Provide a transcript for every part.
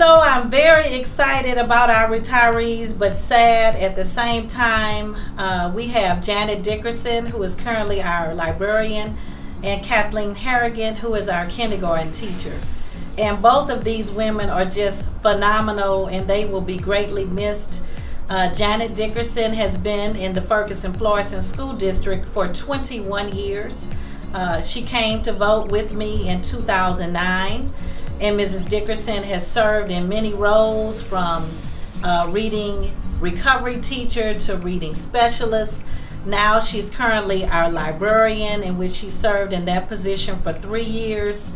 So I'm very excited about our retirees, but sad at the same time. We have Janet Dickerson, who is currently our librarian, and Kathleen Harrigan, who is our kindergarten teacher. And both of these women are just phenomenal, and they will be greatly missed. Janet Dickerson has been in the Ferguson-Florissant School District for 21 years. She came to vote with me in 2009. And Mrs. Dickerson has served in many roles, from reading recovery teacher to reading specialist. Now she's currently our librarian, in which she served in that position for 3 years.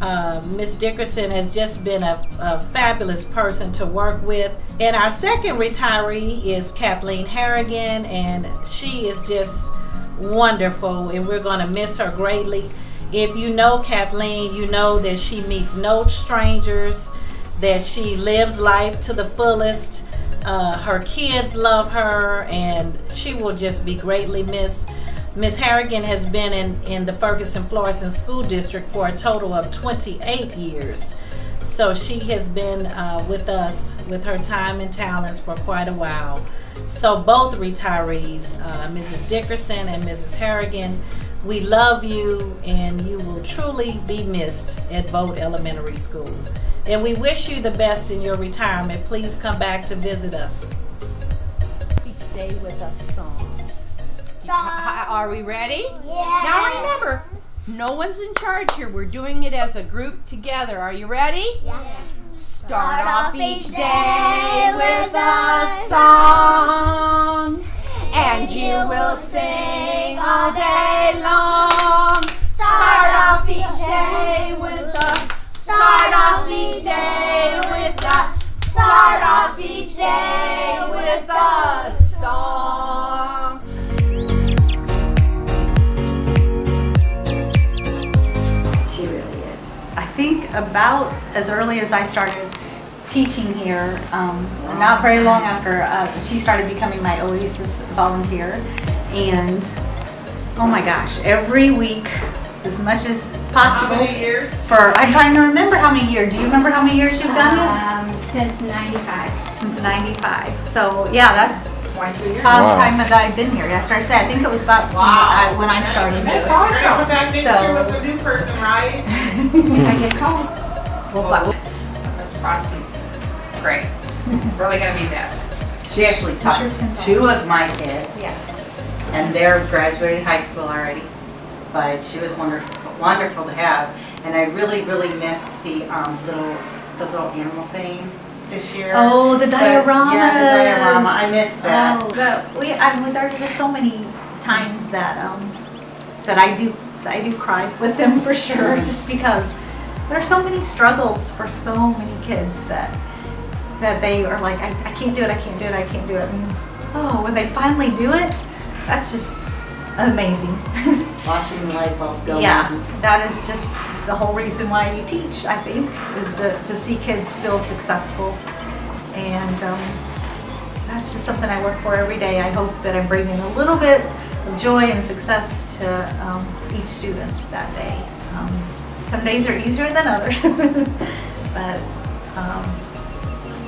Ms. Dickerson has just been a fabulous person to work with. And our second retiree is Kathleen Harrigan, and she is just wonderful, and we're going to miss her greatly. If you know Kathleen, you know that she meets no strangers, that she lives life to the fullest. Her kids love her, and she will just be greatly missed. Ms. Harrigan has been in the Ferguson-Florissant School District for a total of 28 years. So she has been with us with her time and talents for quite a while. So both retirees, Mrs. Dickerson and Mrs. Harrigan, we love you, and you will truly be missed at Vogt Elementary School. And we wish you the best in your retirement. Please come back to visit us. Each day with a song. Are we ready? Yeah. Now remember, no one's in charge here. We're doing it as a group together. Are you ready? Yeah. Start off each day with a song, and you will sing all day long. Start off each day with a, start off each day with a, start off each day with a song. She really is. I think about as early as I started teaching here, not very long after she started becoming my Oasis volunteer, and oh my gosh, every week, as much as possible. How many years? I'm trying to remember how many years. Do you remember how many years you've done it? Since 95. Since 95. So yeah, that's 22 years. how the time that I've been here. I started saying, I think it was about when I started. That's here. awesome. Back next So- year with a new person, right? If I get called. Miss Proske's great. Really gonna be missed. She actually taught two of my kids. Yes. And they're graduated high school already. But she was wonderful to have. And I really, really missed the little animal thing this year. Oh, the dioramas. Yeah, the diorama. I missed that. There's just so many times that that I do cry with them for sure, just because there are so many struggles for so many kids that they are like, I can't do it, I can't do it, I can't do it. And when they finally do it, that's just amazing. Watching the light bulbs go Yeah, on. that is just the whole reason why you teach, I think, is to see kids feel successful. And that's just something I work for every day. I hope that I'm bringing a little bit of joy and success to each student that day. Some days are easier than others, but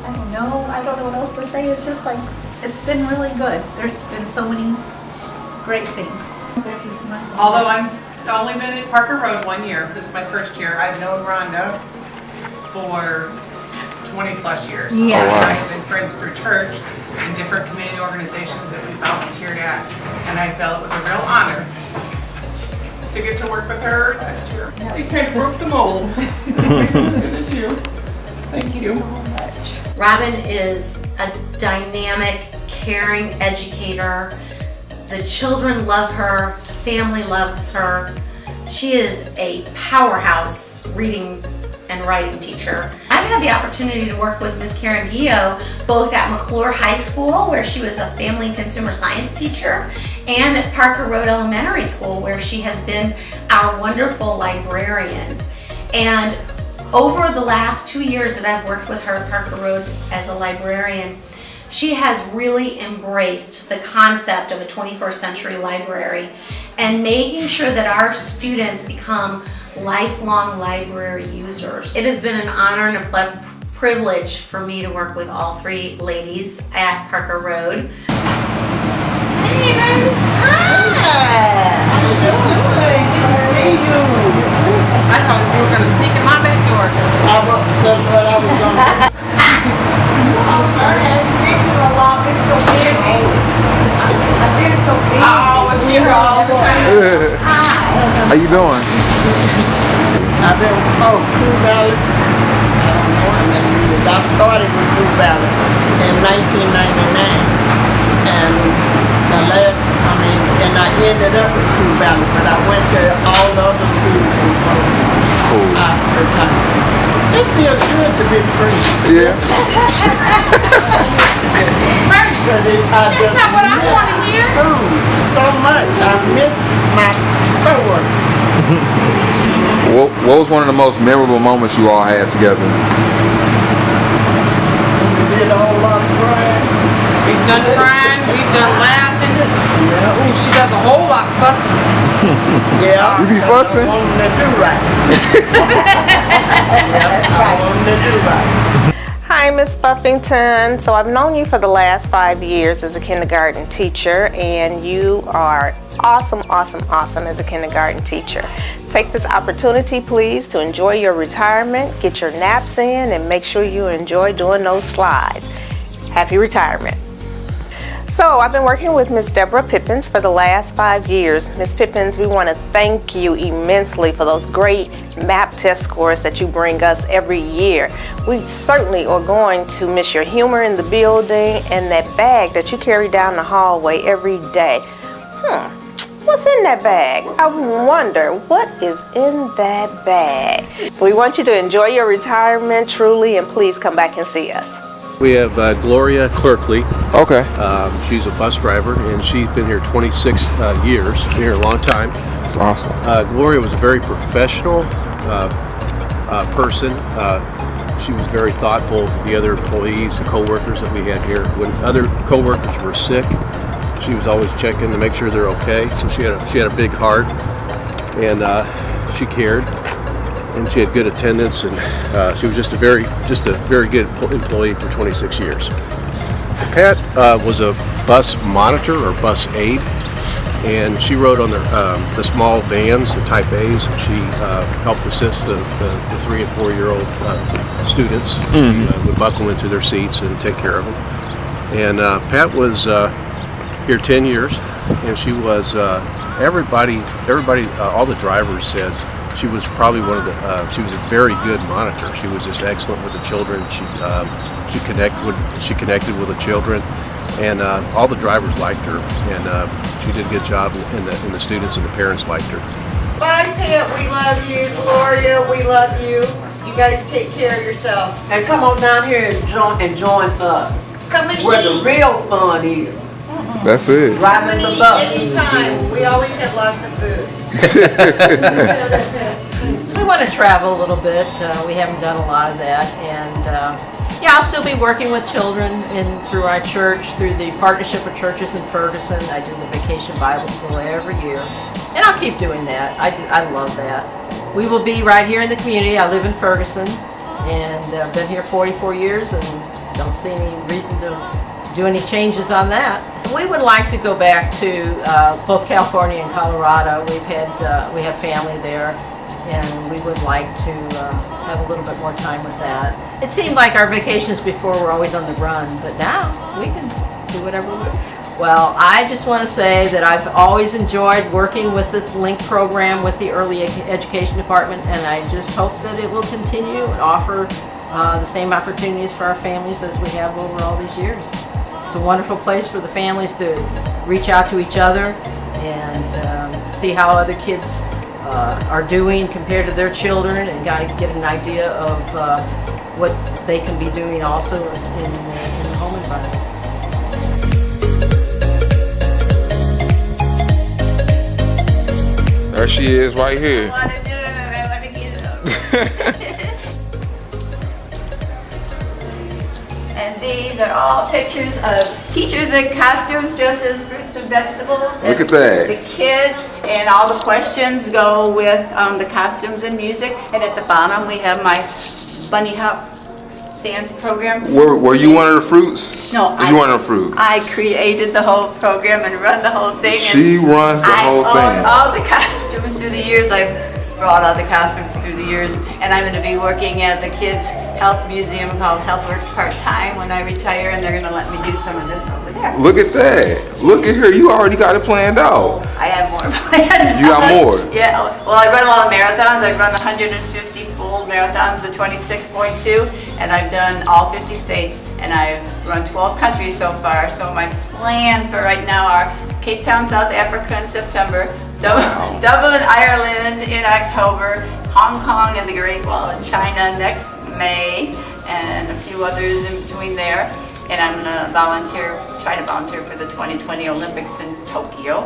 I don't know what else to say. It's just like, it's been really good. There's been so many great things. Although I've only been at Parker Road 1 year, this is my first year, I've known Rhonda for 20 plus years. Yeah. And I've been friends through church and different community organizations that we volunteered at, and I felt it was a real honor to get to work with her last year. It kind of broke the mold. As good as you. Thank you. Robin is a dynamic, caring educator. The children love her, the family loves her. She is a powerhouse reading and writing teacher. I've had the opportunity to work with Ms. Karen Guyot both at McClure High School, where she was a family and consumer science teacher, and at Parker Road Elementary School, where she has been our wonderful librarian. And over the last 2 years that I've worked with her at Parker Road as a librarian, she has really embraced the concept of a 21st century library and making sure that our students become lifelong library users. It has been an honor and a privilege for me to work with all three ladies at Parker Road. Hey, baby. Hi. How you doing? I thought you were going to sneak in my back door. That's what I was going to do. Oh, with me all the time. How you doing? I've been, Cool Valley. I don't know how many years. I started with Cool Valley in 1999. And and I ended up with Cool Valley, but I went to all the other schools before I retired. It feels good to be free. Yeah. That's not what I want to hear. Food so much. I miss my coworkers. What was one of the most memorable moments you all had together? We did a whole lot of crying. We've done crying, we've done laughing. Ooh, she does a whole lot of fussing. Yeah. You be fussing? I want them to do right. I want them to do right. Hi, Miss Buffington. So I've known you for the last 5 years as a kindergarten teacher, and you are awesome, awesome, awesome as a kindergarten teacher. Take this opportunity, please, to enjoy your retirement, get your naps in, and make sure you enjoy doing those slides. Happy retirement. So I've been working with Miss Deborah Pippins for the last 5 years. Miss Pippins, we want to thank you immensely for those great MAP test scores that you bring us every year. We certainly are going to miss your humor in the building and that bag that you carry down the hallway every day. What's in that bag? I wonder what is in that bag. We want you to enjoy your retirement truly, and please come back and see us. We have Gloria Clerkley. Okay. She's a bus driver, and she's been here 26 years. Been here a long time. That's awesome. Gloria was a very professional person. She was very thoughtful of the other employees, the co-workers that we had here. When other co-workers were sick, she was always checking to make sure they're okay. So she had a big heart, and she cared. And she had good attendance, and she was just a very good employee for 26 years. Pat was a bus monitor or bus aide, and she rode on the small vans, the Type A's. She helped assist the 3 and 4 year old students. She would buckle into their seats and take care of them. And Pat was here 10 years, and she was everybody, all the drivers said she was probably she was a very good monitor. She was just excellent with the children. She connected with the children, and all the drivers liked her, and she did a good job, and the students and the parents liked her. Bye, Pat. We love you. Gloria, we love you. You guys take care of yourselves. And come on down here and join us. Come and where eat. the real fun is. That's it. Driving the bus. Anytime. We always have lots of food. We want to travel a little bit. We haven't done a lot of that, and I'll still be working with children through our church, through the partnership of churches in Ferguson. I do the Vacation Bible School every year, and I'll keep doing that. I love that. We will be right here in the community. I live in Ferguson, and I've been here 44 years, and don't see any reason to do any changes on that. We would like to go back to both California and Colorado. We have family there, and we would like to have a little bit more time with that. It seemed like our vacations before were always on the run, but now we can do whatever we want. Well, I just want to say that I've always enjoyed working with this LINK program with the Early Education Department, and I just hope that it will continue and offer the same opportunities for our families as we have over all these years. It's a wonderful place for the families to reach out to each other and see how other kids are doing compared to their children, and get an idea of what they can be doing also in the home environment. There she is right here. And these are all pictures of teachers in costumes dressed as fruits and vegetables. Look at that. The kids, and all the questions go with the costumes and music. And at the bottom we have my bunny hop dance program. Were you one of the fruits? No, You weren't a fruit. I created the whole program and run the whole thing. She runs the whole I thing. own all the costumes through the years. I've brought all the costumes through the years, and I'm going to be working at the Kids Health Museum called HealthWorks part-time when I retire, and they're going to let me do some of this over there. Look at that. Look at her. You already got it planned out. I have more planned. You got more? Yeah. Well, I run a lot of marathons. I've run 150 full marathons, the 26.2, and I've done all 50 states, and I've run 12 countries so far. So my plans for right now are Cape Town, South Africa in September, Dublin, Ireland in October, Hong Kong and the Great Wall in China next May, and a few others in between there. And I'm going to try to volunteer for the 2020 Olympics in Tokyo.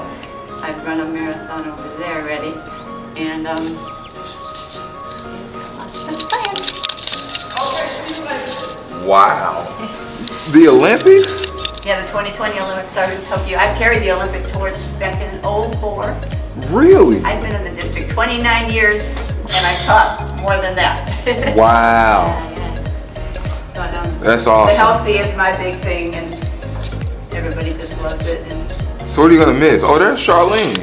I've run a marathon over there already. And that's the plan. Wow. The Olympics? Yeah, the 2020 Olympics started in Tokyo. I've carried the Olympic torch back in 2004. Really? I've been in the district 29 years, and I taught more than that. Wow. But, That's awesome. The healthy is my big thing, and everybody just loves it. And So what are you gonna miss? Oh, there's Charlene.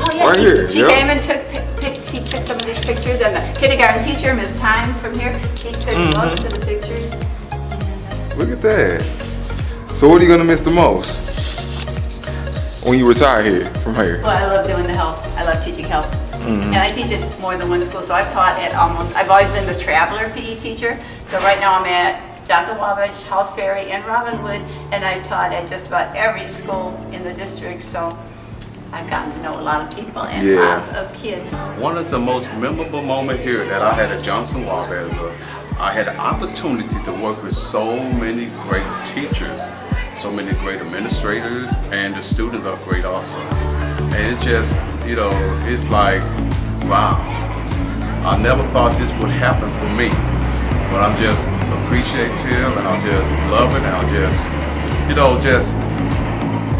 oh, yeah, Right here. She Yep. came and she took some of these pictures, and the kindergarten teacher, Ms. Times from here, she took most of the pictures. Look at that. So what are you gonna miss the most when you retire here from here? Well, I love doing the health. I love teaching health. And I teach at more than one school, so I've taught at I've always been the traveler PE teacher. So right now I'm at Johnson-Wabash, Halls Ferry, and Robinwood, and I've taught at just about every school in the district, so I've gotten to know a lot of people and lots of kids. One of the most memorable moments here that I had at Johnson-Wabash was I had the opportunity to work with so many great teachers, so many great administrators, and the students are great also. And it's just, it's like, wow. I never thought this would happen for me, but I'm just appreciative, and I just love it, and I just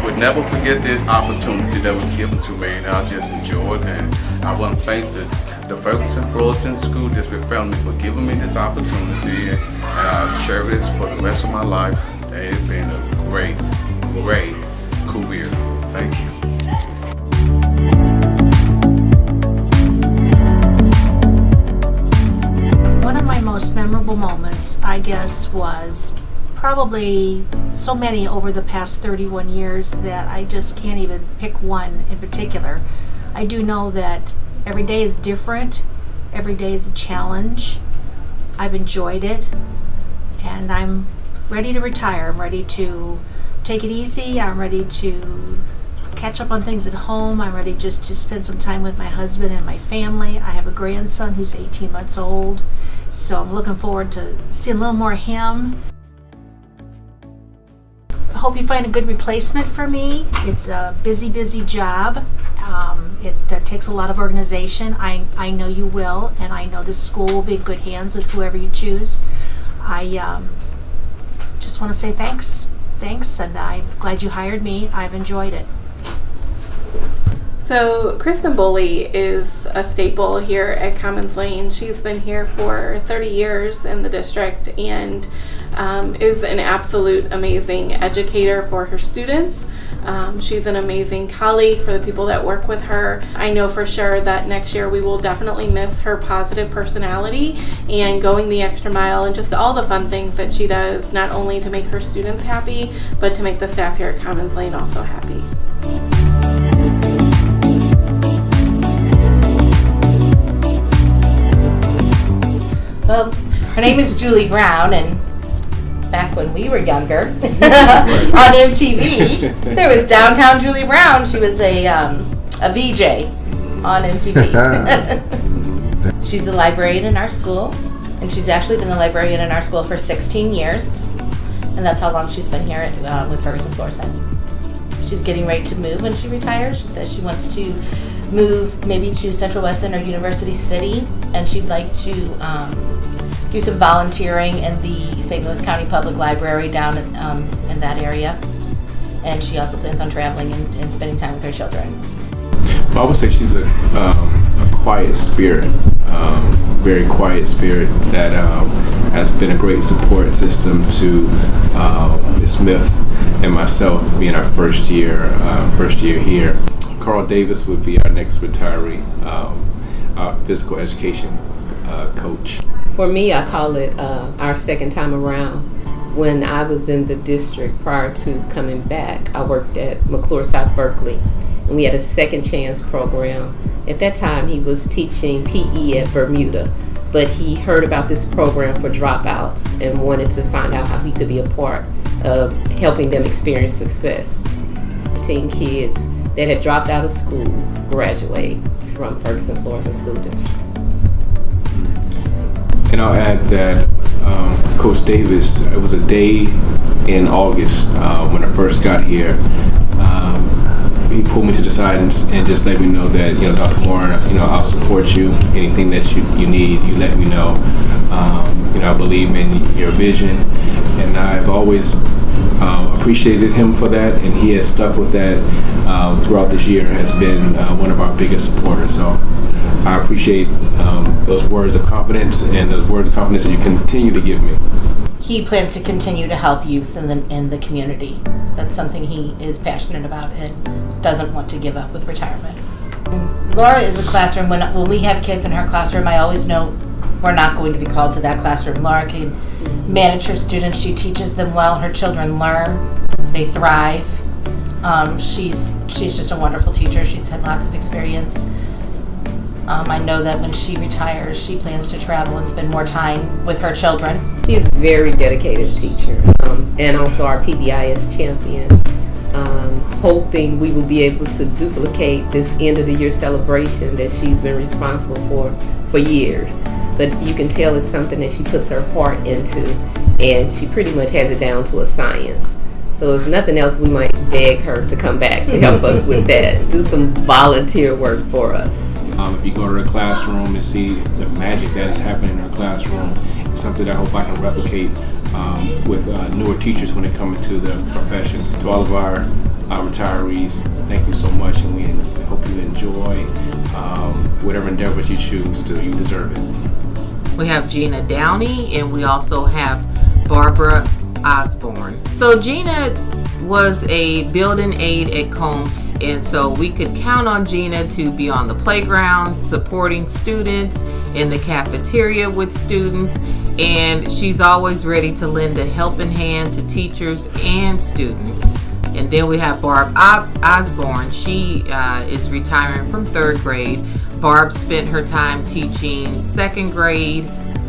would never forget this opportunity that was given to me, and I just enjoyed it. And I want to thank the Ferguson-Florissant School District family for giving me this opportunity, and I'll share this for the rest of my life. And it's been a great, great career. Thank you. One of my most memorable moments, I guess, was probably so many over the past 31 years that I just can't even pick one in particular. I do know that every day is different. Every day is a challenge. I've enjoyed it, and I'm ready to retire. I'm ready to take it easy. I'm ready to catch up on things at home. I'm ready just to spend some time with my husband and my family. I have a grandson who's 18 months old, so I'm looking forward to seeing a little more of him. I hope you find a good replacement for me. It's a busy, busy job. It takes a lot of organization. I know you will, and I know this school will be in good hands with whoever you choose. I just want to say thanks, and I'm glad you hired me. I've enjoyed it. So Kristin Boly is a staple here at Commons Lane. She's been here for 30 years in the district and is an absolute amazing educator for her students. She's an amazing colleague for the people that work with her. I know for sure that next year we will definitely miss her positive personality and going the extra mile and just all the fun things that she does, not only to make her students happy, but to make the staff here at Commons Lane also happy. Well, her name is Julie Brown, and back when we were younger on MTV, there was Downtown Julie Brown. She was a VJ on MTV. She's the librarian in our school, and she's actually been the librarian in our school for 16 years, and that's how long she's been here with Ferguson-Florissant. She's getting ready to move when she retires. She says she wants to move maybe to Central Weston or University City, and she'd like to do some volunteering in the St. Louis County Public Library down in that area. And she also plans on traveling and spending time with her children. Well, I would say she's a quiet spirit, very quiet spirit that has been a great support system to Ms. Smith and myself, being our first year here. Carl Davis would be our next retiree, our physical education coach. For me, I call it our second time around. When I was in the district prior to coming back, I worked at McClure South Berkeley, and we had a second chance program. At that time, he was teaching PE at Bermuda, but he heard about this program for dropouts and wanted to find out how he could be a part of helping them experience success. 15 kids that had dropped out of school graduate from Ferguson-Florissant School District. And I'll add that Coach Davis, it was a day in August when I first got here. He pulled me to the side and just let me know that, Dr. Warren, I'll support you. Anything that you need, you let me know. I believe in your vision, and I've always appreciated him for that, and he has stuck with that throughout this year, has been one of our biggest supporters. So I appreciate those words of confidence and those words of confidence that you continue to give me. He plans to continue to help youth in the community. That's something he is passionate about and doesn't want to give up with retirement. Laura is a classroom. When we have kids in her classroom, I always know we're not going to be called to that classroom. Laura can manage her students. She teaches them well. Her children learn. They thrive. She's just a wonderful teacher. She's had lots of experience. I know that when she retires, she plans to travel and spend more time with her children. She is a very dedicated teacher, and also our PBIS champion. Hoping we will be able to duplicate this end of the year celebration that she's been responsible for years. But you can tell it's something that she puts her heart into, and she pretty much has it down to a science. So if nothing else, we might beg her to come back to help us with that, do some volunteer work for us. If you go to the classroom and see the magic that is happening in her classroom, it's something that I hope I can replicate with newer teachers when they come into the profession. To all of our retirees, thank you so much, and we hope you enjoy whatever endeavors you choose to. You deserve it. We have Gina Downey, and we also have Barbara Osborn. So Gina was a building aide at Combs, and so we could count on Gina to be on the playgrounds, supporting students, in the cafeteria with students, and she's always ready to lend a helping hand to teachers and students. And then we have Barb Osborn. She is retiring from 3rd grade. Barb spent her time teaching 2nd grade,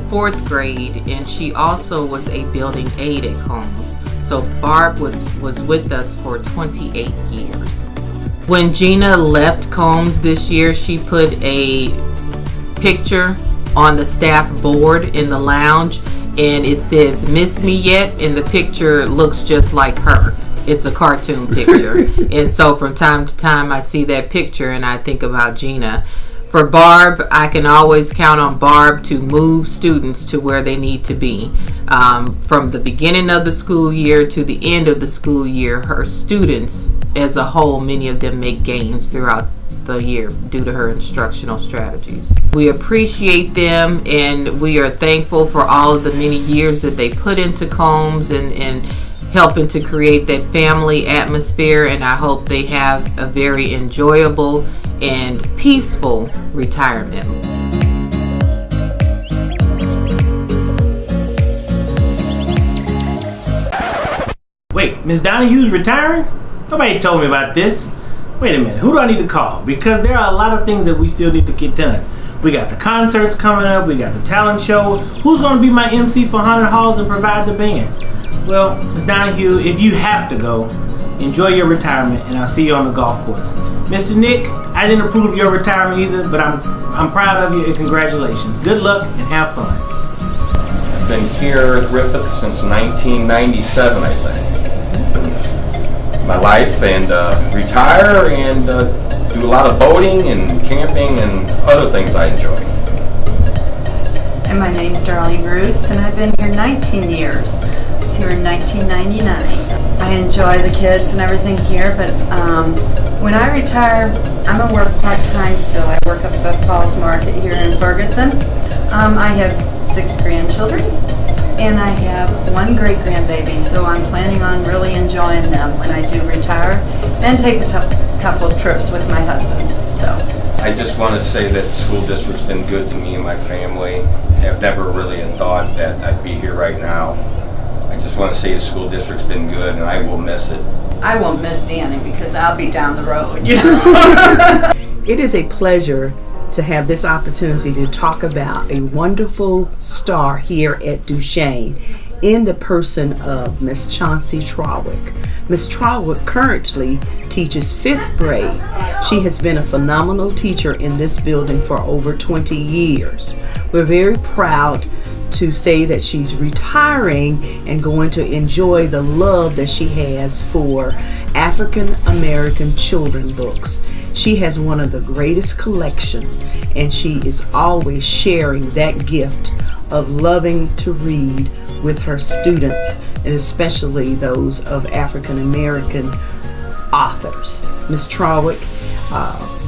4th grade, and she also was a building aide at Combs. So Barb was with us for 28 years. When Gina left Combs this year, she put a picture on the staff board in the lounge, and it says, "Miss me yet?" And the picture looks just like her. It's a cartoon picture. And so from time to time I see that picture and I think about Gina. For Barb, I can always count on Barb to move students to where they need to be. From the beginning of the school year to the end of the school year, her students as a whole, many of them make gains throughout the year due to her instructional strategies. We appreciate them, and we are thankful for all of the many years that they put into Combs and helping to create that family atmosphere, and I hope they have a very enjoyable and peaceful retirement. Wait, Miss Donahue's retiring? Nobody told me about this. Wait a minute, who do I need to call? Because there are a lot of things that we still need to get done. We got the concerts coming up, we got the talent show. Who's going to be my MC for Haunted Halls and provide the band? Well, Ms. Donahue, if you have to go, enjoy your retirement, and I'll see you on the golf course. Mr. Nick, I didn't approve of your retirement either, but I'm proud of you and congratulations. Good luck and have fun. I've been here at Griffith since 1997, I think. My life, and retire and do a lot of boating and camping and other things I enjoy. And my name's Darlene Rootz, and I've been here 19 years. Here in 1999. I enjoy the kids and everything here, but when I retire, I'm going to work part-time still. I work up at Falls Market here in Ferguson. I have 6 grandchildren, and I have one great grandbaby, so I'm planning on really enjoying them when I do retire and take a couple of trips with my husband. So I just want to say that the school district's been good to me and my family. I've never really had thought that I'd be here right now. I just want to say the school district's been good, and I will miss it. I won't miss Danny because I'll be down the road. It is a pleasure to have this opportunity to talk about a wonderful star here at Duchesne in the person of Miss Chauncey Trawick. Miss Trawick currently teaches 5th grade. She has been a phenomenal teacher in this building for over 20 years. We're very proud to say that she's retiring and going to enjoy the love that she has for African American children books. She has one of the greatest collections, and she is always sharing that gift of loving to read with her students, and especially those of African American authors. Ms. Trawick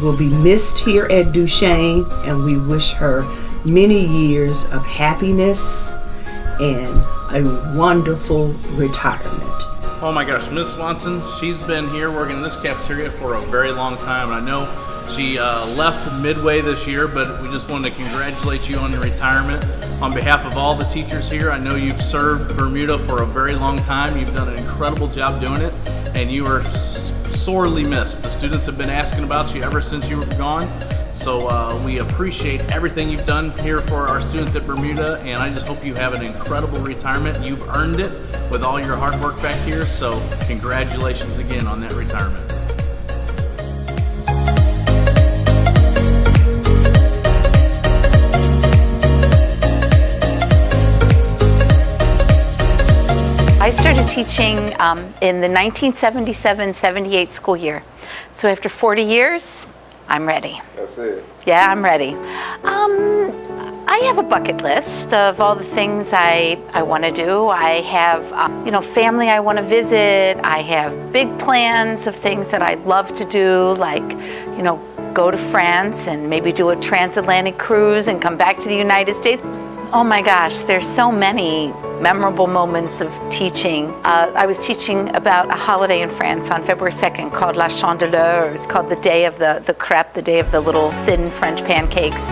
will be missed here at Duchesne, and we wish her many years of happiness and a wonderful retirement. Oh my gosh, Miss Swanson, she's been here working in this cafeteria for a very long time. And I know she left midway this year, but we just wanted to congratulate you on your retirement. On behalf of all the teachers here, I know you've served Bermuda for a very long time. You've done an incredible job doing it, and you are sorely missed. The students have been asking about you ever since you were gone. So we appreciate everything you've done here for our students at Bermuda, and I just hope you have an incredible retirement. You've earned it with all your hard work back here, so congratulations again on that retirement. I started teaching in the 1977-78 school year. So after 40 years, I'm ready. That's it. Yeah, I'm ready. I have a bucket list of all the things I want to do. I have, family I want to visit. I have big plans of things that I'd love to do, like, go to France and maybe do a transatlantic cruise and come back to the United States. Oh my gosh, there's so many memorable moments of teaching. I was teaching about a holiday in France on February 2nd called La Chandeleur. It's called the day of the crêpe, the day of the little thin French pancakes.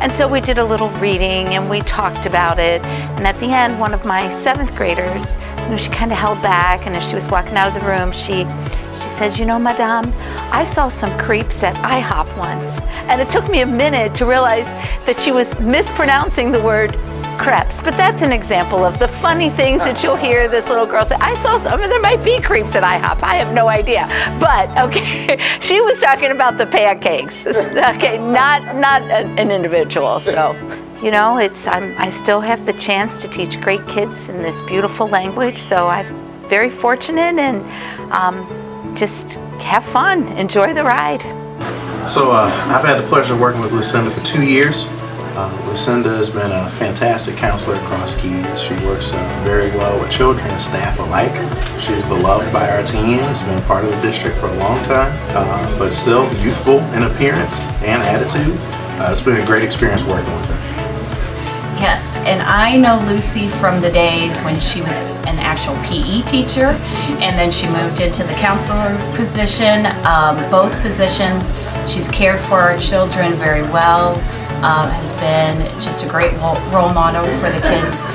And so we did a little reading and we talked about it. And at the end, one of my 7th graders, she kind of held back, and as she was walking out of the room, she said, Madame, I saw some crepes at IHOP once. And it took me a minute to realize that she was mispronouncing the word crepes. But that's an example of the funny things that you'll hear this little girl say. I saw some, there might be crepes at IHOP. I have no idea. But, okay, she was talking about the pancakes. Okay, not an individual. So, I still have the chance to teach great kids in this beautiful language. So I'm very fortunate, and just have fun, enjoy the ride. So I've had the pleasure of working with Lucinda for 2 years. Lucinda has been a fantastic counselor across Keys. She works very well with children and staff alike. She's beloved by our team, has been part of the district for a long time, but still youthful in appearance and attitude. It's been a great experience working with her. Yes, and I know Lucy from the days when she was an actual PE teacher, and then she moved into the counselor position. Both positions, she's cared for our children very well, has been just a great role model for the kids,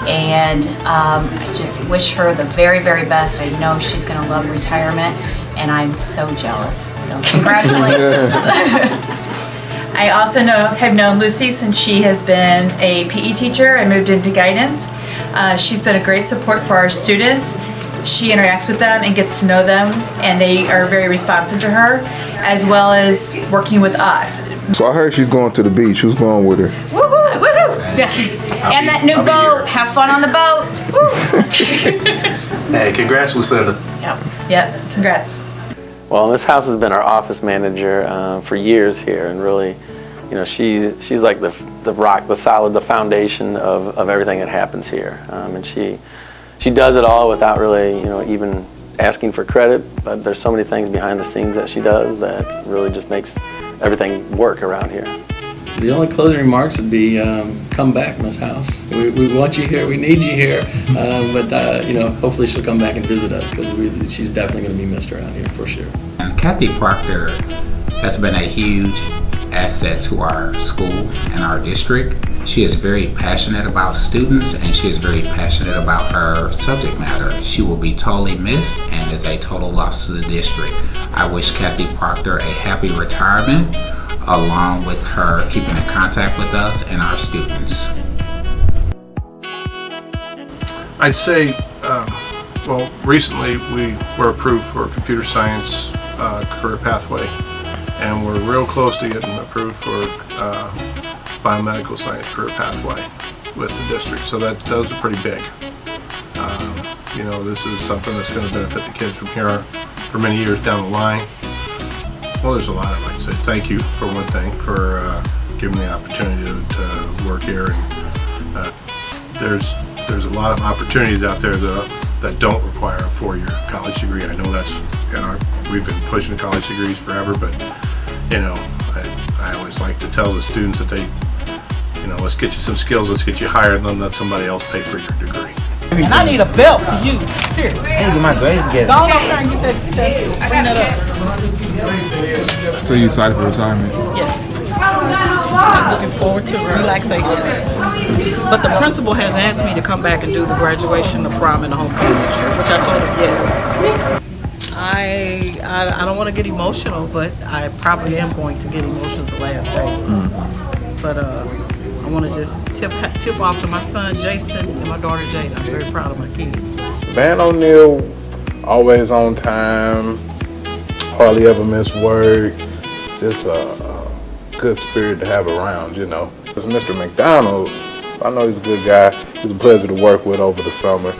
and I just wish her the very, very best. I know she's going to love retirement, and I'm so jealous, so congratulations. I also have known Lucy since she has been a PE teacher and moved into guidance. She's been a great support for our students. She interacts with them and gets to know them, and they are very responsive to her, as well as working with us. So I heard she's going to the beach. Who's going with her? Woohoo! Woohoo! Yes. And that new boat. Have fun on the boat. Hey, congrats, Lucinda. Yep. Congrats. Well, Miss House has been our office manager for years here, and really, she's like the rock, the solid, the foundation of everything that happens here. And she does it all without really, even asking for credit. But there's so many things behind the scenes that she does that really just makes everything work around here. The only closing remarks would be, come back, Ms. House. We want you here. We need you here. But you know, hopefully she'll come back and visit us because she's definitely going to be missed around here for sure. And Kathy Proctor has been a huge asset to our school and our district. She is very passionate about students and she is very passionate about her subject matter. She will be totally missed and is a total loss to the district. I wish Kathy Proctor a happy retirement, along with her keeping in contact with us and our students. I'd say, well, recently we were approved for a computer science career pathway, and we're real close to getting approved for biomedical science career pathway with the district. So those are pretty big. You know, this is something that's going to benefit the kids from here for many years down the line. Well, there's a lot I'd like to say. Thank you, for one thing, for giving me the opportunity to work here. And there's a lot of opportunities out there that don't require a 4-year college degree. I know that's, we've been pushing college degrees forever, but you know, I always like to tell the students that let's get you some skills, let's get you hired, and then let somebody else pay for your degree. And I need a belt for you. Here. Get my grades together. Go on up there and get that. Bring that up. So you excited for retirement? Yes. I'm looking forward to relaxation. But the principal has asked me to come back and do the graduation, the prom, and the homecoming next year, which I told him yes. I don't want to get emotional, but I probably am going to get emotional the last day. But I want to just tip off to my son Jason and my daughter Jada. I'm very proud of my kids. Van O'Neill, always on time, hardly ever miss work. Just a good spirit to have around, you know. Because Mr. McDonald, I know he's a good guy. He's a pleasure to work with over the summer.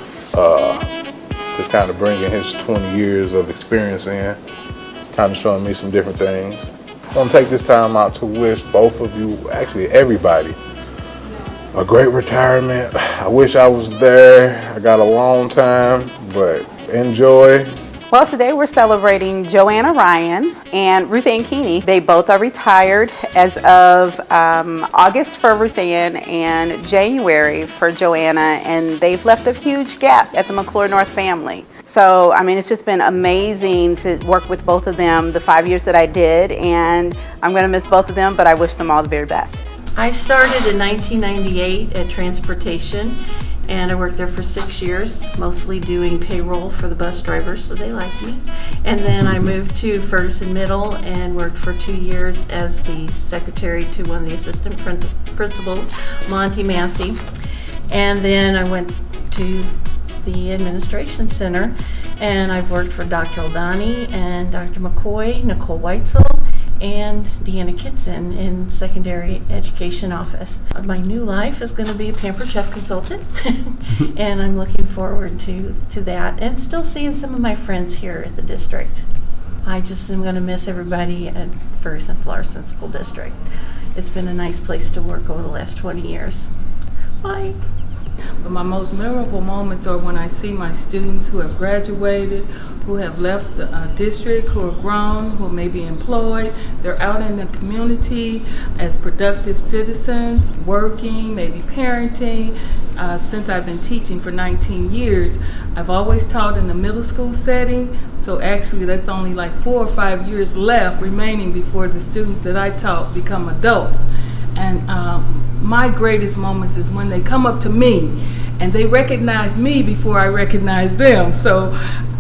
Just kind of bringing his 20 years of experience in, kind of showing me some different things. I'm going to take this time out to wish both of you, actually everybody, a great retirement. I wish I was there. I got a long time, but enjoy. Well, today we're celebrating Joanna Ryan and Ruth Ann Keeney. They both are retired as of August for Ruth Ann and January for Joanna, and they've left a huge gap at the McClure North family. So, I mean, it's just been amazing to work with both of them the 5 years that I did, and I'm going to miss both of them, but I wish them all the very best. I started in 1998 at Transportation, and I worked there for 6 years, mostly doing payroll for the bus drivers, so they liked me. And then I moved to Ferguson Middle and worked for 2 years as the secretary to one of the assistant principals, Monty Massey. And then I went to the administration center, and I've worked for Dr. Oldani and Dr. McCoy, Nicole Weitzel, and Deanna Kitson in secondary education office. My new life is going to be a Pampered Chef consultant, and I'm looking forward to that, and still seeing some of my friends here at the district. I just am going to miss everybody at Ferguson-Florissant School District. It's been a nice place to work over the last 20 years. Bye. But my most memorable moments are when I see my students who have graduated, who have left the district, who are grown, who may be employed. They're out in the community as productive citizens, working, maybe parenting. Since I've been teaching for 19 years, I've always taught in the middle school setting. So actually that's only like 4 or 5 years left remaining before the students that I taught become adults. And my greatest moments is when they come up to me and they recognize me before I recognize them. So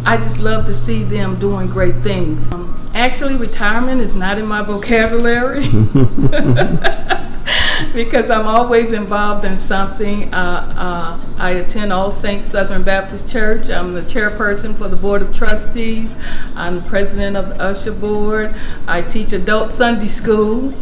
I just love to see them doing great things. Actually, retirement is not in my vocabulary because I'm always involved in something. I attend All Saints Southern Baptist Church. I'm the chairperson for the Board of Trustees. I'm the president of the Usher Board. I teach adult Sunday school.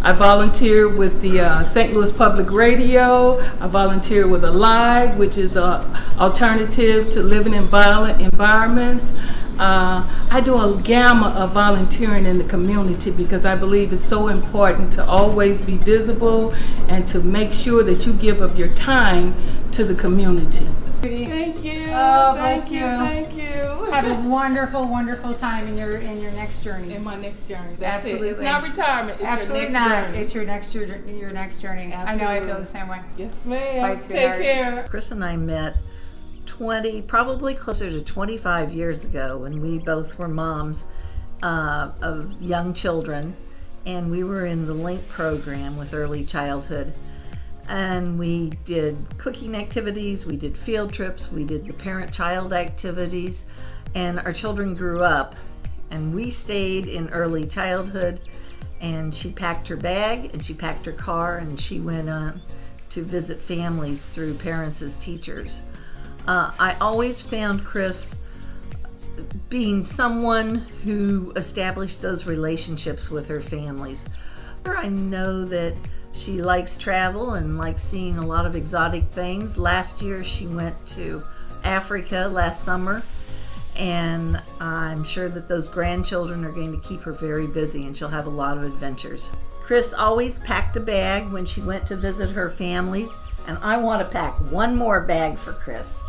I volunteer with the St. Louis Public Radio. I volunteer with Alive, which is an alternative to living in violent environments. I do a gamut of volunteering in the community because I believe it's so important to always be visible and to make sure that you give of your time to the community. Thank you. Oh, thank bless you. you. Thank you. have a wonderful, wonderful time in your next journey. In my next journey. That's Absolutely. it. It's not retirement. It's Absolutely your next not. journey. It's your next journey. I know I feel the same way. Yes, ma'am. Bye, Take sweetheart. care. Chris and I met probably closer to 25 years ago when we both were moms of young children, and we were in the LINK program with early childhood. And we did cooking activities, we did field trips, we did the parent-child activities, and our children grew up. And we stayed in early childhood, and she packed her bag, and she packed her car, and she went on to visit families through Parents as Teachers. I always found Chris being someone who established those relationships with her families. I know that she likes travel and likes seeing a lot of exotic things. Last year she went to Africa last summer, and I'm sure that those grandchildren are going to keep her very busy, and she'll have a lot of adventures. Chris always packed a bag when she went to visit her families, and I want to pack one more bag for Chris.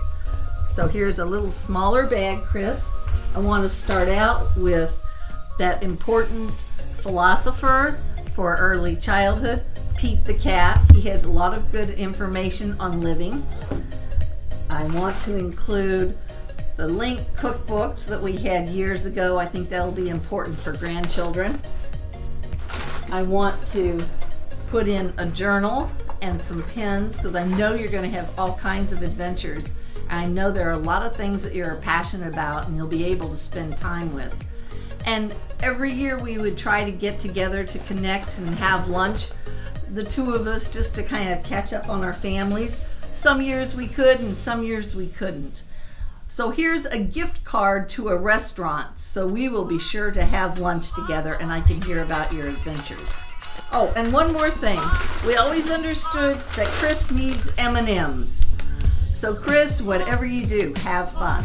So here's a little smaller bag, Chris. I want to start out with that important philosopher for early childhood, Pete the cat. He has a lot of good information on living. I want to include the LINK cookbooks that we had years ago. I think that'll be important for grandchildren. I want to put in a journal and some pens because I know you're going to have all kinds of adventures. I know there are a lot of things that you're passionate about and you'll be able to spend time with. And every year we would try to get together to connect and have lunch, the two of us, just to kind of catch up on our families. Some years we could and some years we couldn't. So here's a gift card to a restaurant, so we will be sure to have lunch together and I can hear about your adventures. Oh, and one more thing. We always understood that Chris needs M&Ms. So Chris, whatever you do, have fun.